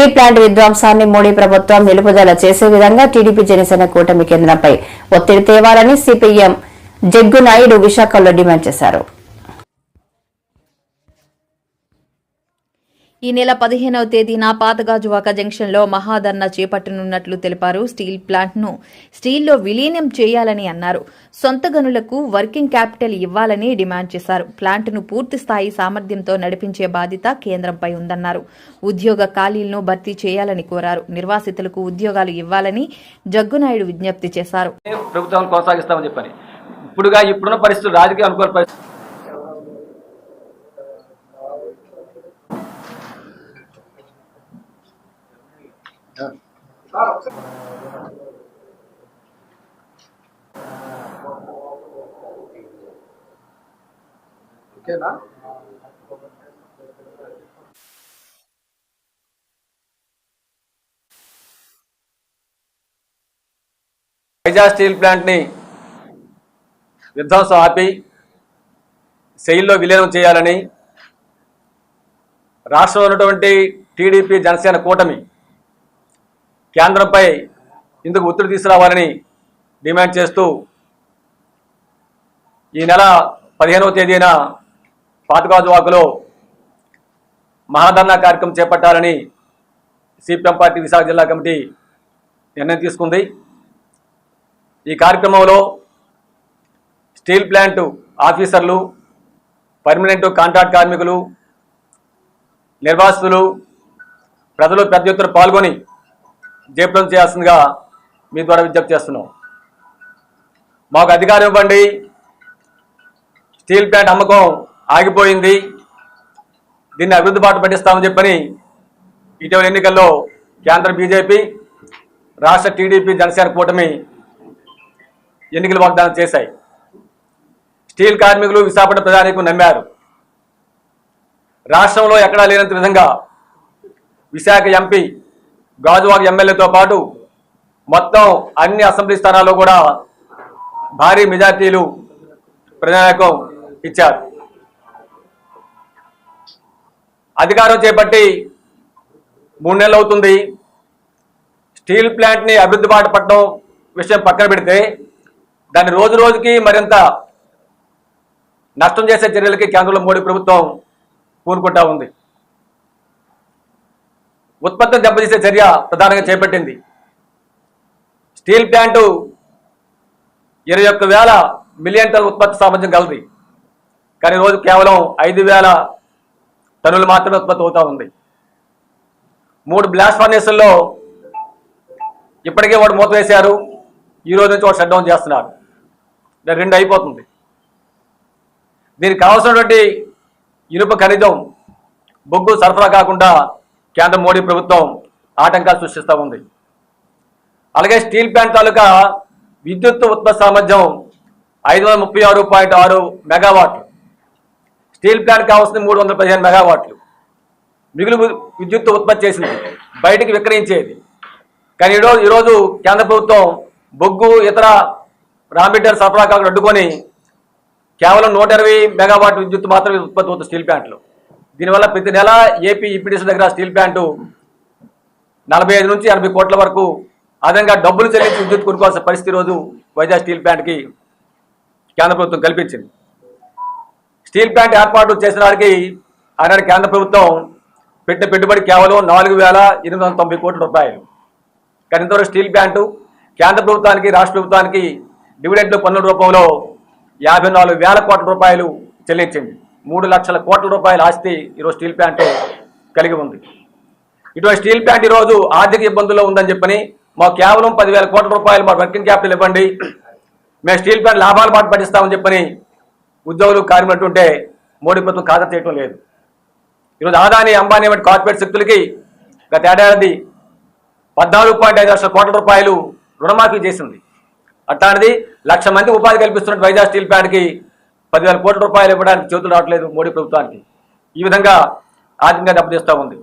Steel plant విధ్వంసాన్ని మోడీ ప్రభుత్వం నిలుపుదల చేసే విధంగా టీడీపీ జనసేన కూటమి కేంద్రంపై ఒత్తిడి తేవాలని సిపిఎం జగ్గునాయుడు విశాఖలో డిమాండ్ చేశారు. ఈ నెల 15వ తేదీన పాతగాజువాక జంక్షన్లో మహాధర్నా చేపట్టనున్నట్లు తెలిపారు. స్టీల్ ప్లాంట్ను స్టీల్లో విలీనం చేయాలని అన్నారు. సొంత గనులకు వర్కింగ్ క్యాపిటల్ ఇవ్వాలని డిమాండ్ చేశారు. ప్లాంట్ను పూర్తిస్థాయి సామర్థ్యంతో నడిపించే బాధ్యత కేంద్రంపై ఉందన్నారు. ఉద్యోగ ఖాళీలను భర్తీ చేయాలని కోరారు. నిర్వాసితులకు ఉద్యోగాలు ఇవ్వాలని జగ్గునాయుడు విజ్ఞప్తి చేశారు. ప్రభుత్వం కొనసాగిస్తామని చెప్పని ఇప్పుడున్న పరిస్థితులు రాజకీయ అనుకూల పరిస్థితులు ఓకేనా? వైజాగ్ స్టీల్ ప్లాంట్ని విధ్వంసం ఆపి సెయిల్లో విలీనం చేయాలని రాష్ట్రంలో ఉన్నటువంటి టీడీపీ జనసేన కూటమి కేంద్రంపై ఇందుకు ఒత్తిడి తీసుకురావాలని డిమాండ్ చేస్తూ ఈ నెల 15వ తేదీన పాతగాజువాకలో మహాధర్నా కార్యక్రమం చేపట్టాలని సిపిఎం పార్టీ విశాఖ జిల్లా కమిటీ నిర్ణయం తీసుకుంది. ఈ కార్యక్రమంలో స్టీల్ ప్లాంట్ ఆఫీసర్లు, పర్మనెంట్ కాంట్రాక్ట్ కార్మికులు, నిర్వాసితులు, ప్రజలు పెద్ద ఎత్తున పాల్గొని జయప్రదం చేయాల్సిందిగా మీ ద్వారా విజ్ఞప్తి చేస్తున్నాం. మాకు అధికారం ఇవ్వండి, స్టీల్ ప్లాంట్ అమ్మకం ఆగిపోయింది, దీన్ని అభివృద్ధి బాట పట్టిస్తామని చెప్పని ఇటీవల ఎన్నికల్లో కేంద్ర బీజేపీ, రాష్ట్ర టీడీపీ జనసేన కూటమి ఎన్నికల వాగ్దానం చేశాయి. స్టీల్ కార్మికులు విశాఖపట్నం ప్రజానీకం నమ్మారు. రాష్ట్రంలో ఎక్కడా లేనంత విధంగా విశాఖ ఎంపీ, గాజువాక ఎమ్మెల్యేతో పాటు మొత్తం అన్ని అసెంబ్లీ స్థానాల్లో కూడా భారీ మెజార్టీలు ప్రజానీకం ఇచ్చారు. అధికారం చేపట్టి 3 నెలలు అవుతుంది. స్టీల్ ప్లాంట్ని అభివృద్ధి బాట పట్టడం విషయం పక్కన పెడితే దాన్ని రోజు రోజుకి మరింత నష్టం చేసే చర్యలకి కేంద్రంలో మోడీ ప్రభుత్వం పూనుకుంటా ఉంది. ఉత్పత్తిని దెబ్బతీసే చర్య ప్రధానంగా చేపట్టింది. స్టీల్ ప్లాంటు 21,000 మిలియన్ టన్నుల ఉత్పత్తి సామర్థ్యం కలది. కానీ రోజు కేవలం 5,000 టన్నులు మాత్రమే ఉత్పత్తి అవుతూ ఉంది. 3 బ్లాస్ట్ ఫర్నేసుల్లో ఇప్పటికే వాడు మూత వేశారు. ఈ రోజు నుంచి వాడు షట్ డౌన్ చేస్తున్నారు. 2 అయిపోతుంది. దీనికి కావాల్సినటువంటి ఇనుప ఖనిజం, బొగ్గు సరఫరా కాకుండా కేంద్ర మోడీ ప్రభుత్వం ఆటంకాలు సృష్టిస్తూ ఉంది. అలాగే స్టీల్ ప్లాంట్ తాలూకా విద్యుత్ ఉత్పత్తి సామర్థ్యం 536.6 మెగావాట్లు. స్టీల్ ప్లాంట్ కావాల్సింది 315 మెగావాట్లు. మిగులు విద్యుత్ ఉత్పత్తి చేసింది, బయటికి విక్రయించేది. కానీ ఈరోజు కేంద్ర ప్రభుత్వం బొగ్గు, ఇతర రా మెటీరియల్ సరఫరా కాకుండా అడ్డుకొని కేవలం 120 మెగావాట్ విద్యుత్ మాత్రమే ఉత్పత్తి అవుతుంది స్టీల్ ప్లాంట్లో. దీనివల్ల ప్రతి నెల ఏపీ ఈపీడీసీ దగ్గర స్టీల్ ప్లాంటు 45 నుంచి 80 కోట్ల వరకు అదనంగా డబ్బులు చెల్లించి విద్యుత్ కొనుక్కోవాల్సిన పరిస్థితి రోజు వైజాగ్ స్టీల్ ప్లాంట్కి కేంద్ర ప్రభుత్వం కల్పించింది. స్టీల్ ప్లాంట్ ఏర్పాటు చేసిన వారికి ఆనాడు కేంద్ర ప్రభుత్వం పెట్టిన పెట్టుబడి కేవలం 4,890 కోట్ల రూపాయలు. కానీ ఇంతవరకు స్టీల్ ప్లాంటు కేంద్ర ప్రభుత్వానికి, రాష్ట్ర ప్రభుత్వానికి డివిడెంట్లు పన్నుల రూపంలో 54,000 కోట్ల రూపాయలు చెల్లించింది. 3 లక్షల కోట్ల రూపాయల ఆస్తి ఈరోజు స్టీల్ ప్లాంట్ కలిగి ఉంది. ఇటువంటి స్టీల్ ప్లాంట్ ఈరోజు ఆర్థిక ఇబ్బందుల్లో ఉందని చెప్పని మాకు కేవలం 10,000 కోట్ల రూపాయలు మా వర్కింగ్ క్యాపిటల్ ఇవ్వండి, మేము స్టీల్ ప్లాంట్ లాభాల బాట పట్టిస్తామని చెప్పని ఉద్యోగులు కార్మికులుంటే మోడీ ప్రభుత్వం ఖాతా చేయటం లేదు. ఈరోజు అదానీ, అంబానీ వంటి కార్పొరేట్ శక్తులకి గత ఏడాది 14.5 లక్షల కోట్ల రూపాయలు రుణమాఫీ చేసింది. అట్లాంటిది 1,00,000 మంది ఉపాధి కల్పిస్తున్న వైజాగ్ స్టీల్ ప్లాంట్కి 10,000 కోట్ల రూపాయలు ఇవ్వడానికి చేతులు రావట్లేదు మోడీ ప్రభుత్వానికి. ఈ విధంగా ఆర్థికంగా దెబ్బతీస్తూ ఉంది.